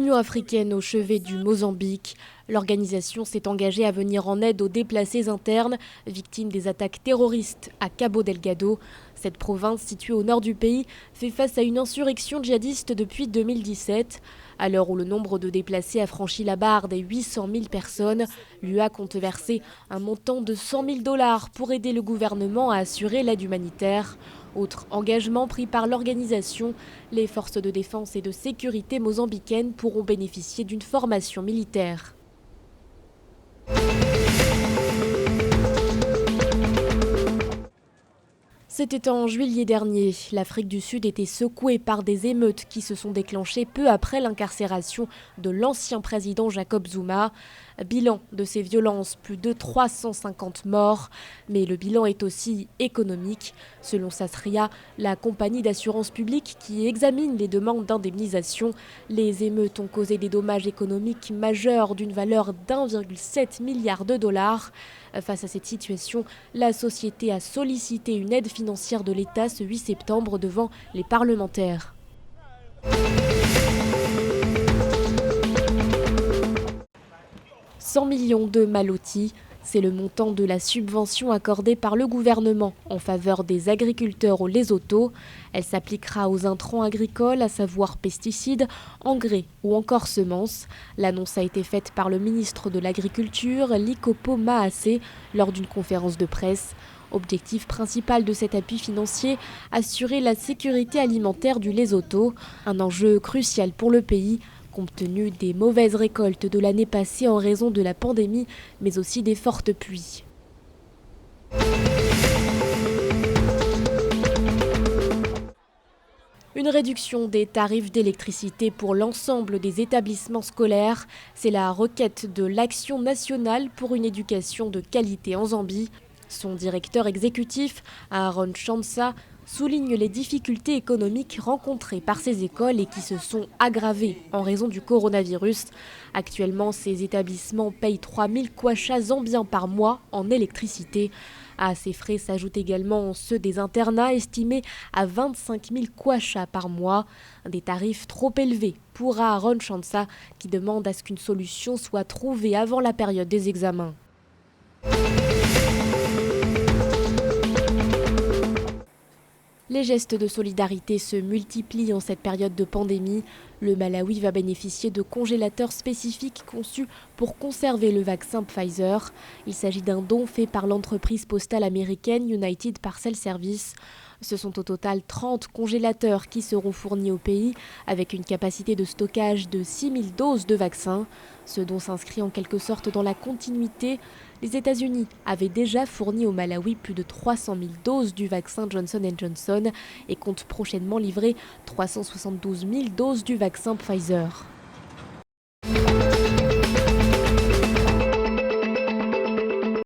L'Union africaine au chevet du Mozambique. L'organisation s'est engagée à venir en aide aux déplacés internes, victimes des attaques terroristes à Cabo Delgado. Cette province, située au nord du pays, fait face à une insurrection djihadiste depuis 2017. À l'heure où le nombre de déplacés a franchi la barre des 800 000 personnes, l'UA compte verser un montant de 100 000 $ pour aider le gouvernement à assurer l'aide humanitaire. Autre engagement pris par l'organisation, les forces de défense et de sécurité mozambicaines pourront bénéficier d'une formation militaire. C'était en juillet dernier. L'Afrique du Sud était secouée par des émeutes qui se sont déclenchées peu après l'incarcération de l'ancien président Jacob Zuma. Bilan de ces violences, plus de 350 morts. Mais le bilan est aussi économique. Selon Sasria, la compagnie d'assurance publique qui examine les demandes d'indemnisation, les émeutes ont causé des dommages économiques majeurs d'une valeur d'1,7 milliard de $. Face à cette situation, la société a sollicité une aide financière de l'État ce 8 septembre devant les parlementaires. 100 millions de Maloti, c'est le montant de la subvention accordée par le gouvernement en faveur des agriculteurs au Lesotho. Elle s'appliquera aux intrants agricoles, à savoir pesticides, engrais ou encore semences. L'annonce a été faite par le ministre de l'Agriculture, Likopo Maase, lors d'une conférence de presse. Objectif principal de cet appui financier, assurer la sécurité alimentaire du Lesotho, un enjeu crucial pour le pays, compte tenu des mauvaises récoltes de l'année passée en raison de la pandémie, mais aussi des fortes pluies. Une réduction des tarifs d'électricité pour l'ensemble des établissements scolaires, c'est la requête de l'Action nationale pour une éducation de qualité en Zambie. Son directeur exécutif, Aaron Chansa, souligne les difficultés économiques rencontrées par ces écoles et qui se sont aggravées en raison du coronavirus. Actuellement, ces établissements payent 3 000 kwacha zambiens par mois en électricité. À ces frais s'ajoutent également ceux des internats estimés à 25 000 kwacha par mois. Des tarifs trop élevés pour Aaron Chansa qui demande à ce qu'une solution soit trouvée avant la période des examens. Les gestes de solidarité se multiplient en cette période de pandémie. Le Malawi va bénéficier de congélateurs spécifiques conçus pour conserver le vaccin Pfizer. Il s'agit d'un don fait par l'entreprise postale américaine United Parcel Service. Ce sont au total 30 congélateurs qui seront fournis au pays avec une capacité de stockage de 6 000 doses de vaccin. Ce don s'inscrit en quelque sorte dans la continuité. Les États-Unis avaient déjà fourni au Malawi plus de 300 000 doses du vaccin Johnson & Johnson et comptent prochainement livrer 372 000 doses du vaccin Pfizer.